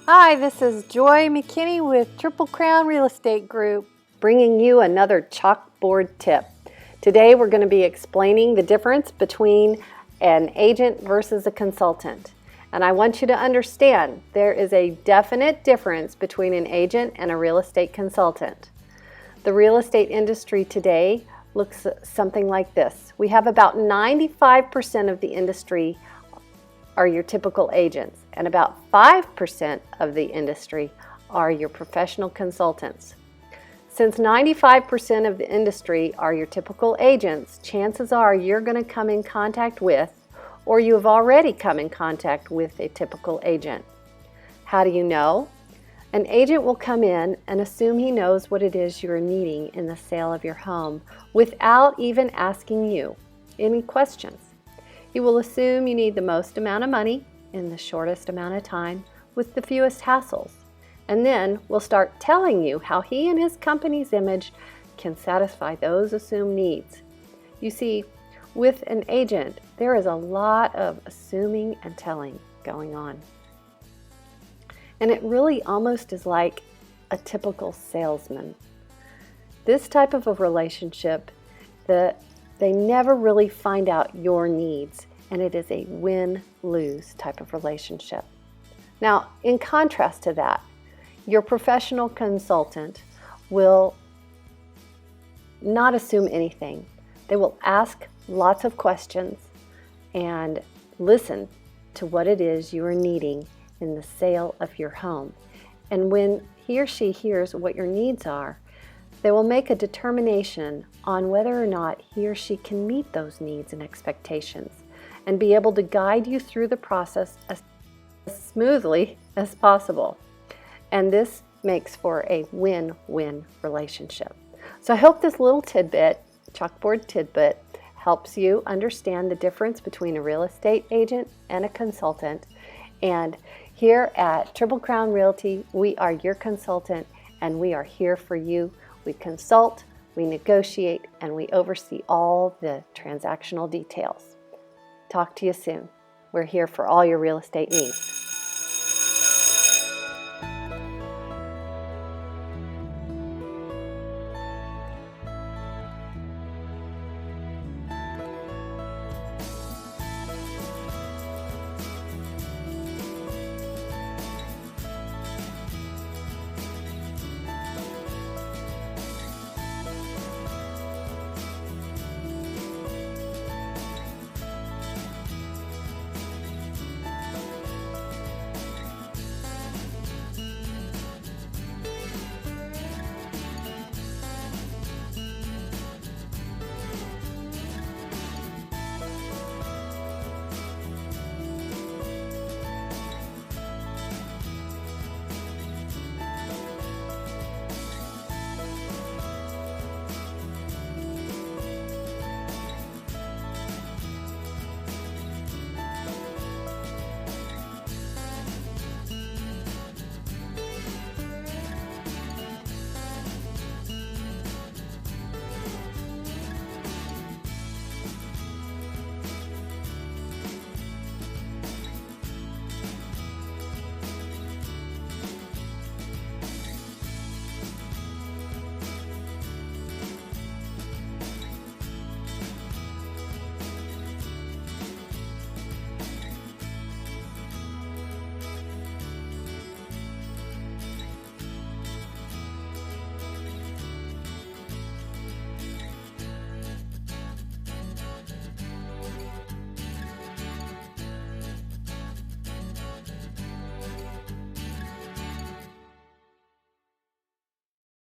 Hi, this is Joy McKinney with Triple Crown Real Estate Group, bringing you another chalkboard tip. Today we're going to be explaining the difference between an agent versus a consultant. And I want you to understand there is a definite difference between an agent and a real estate consultant. The real estate industry today looks something like this. We have about 95% of the industry are your typical agents, and about 5% of the industry are your professional consultants. Since 95% of the industry are your typical agents, chances are you're going to come in contact with, or you have already come in contact with, a typical agent. How do you know? An agent will come in and assume he knows what it is you're needing in the sale of your home without even asking you any questions. He will assume you need the most amount of money in the shortest amount of time with the fewest hassles, and then will start telling you how he and his company's image can satisfy those assumed needs. You see, with an agent, there is a lot of assuming and telling going on. And it really almost is like a typical salesman. This type of a relationship, they never really find out your needs, and it is a win-lose type of relationship. Now, in contrast to that, your professional consultant will not assume anything. They will ask lots of questions and listen to what it is you are needing in the sale of your home. And when he or she hears what your needs are, they will make a determination on whether or not he or she can meet those needs and expectations and be able to guide you through the process as smoothly as possible. And this makes for a win-win relationship. So I hope this little tidbit, chalkboard tidbit, helps you understand the difference between a real estate agent and a consultant. And here at Triple Crown Realty, we are your consultant, and we are here for you. We consult, we negotiate, and we oversee all the transactional details. Talk to you soon. We're here for all your real estate needs.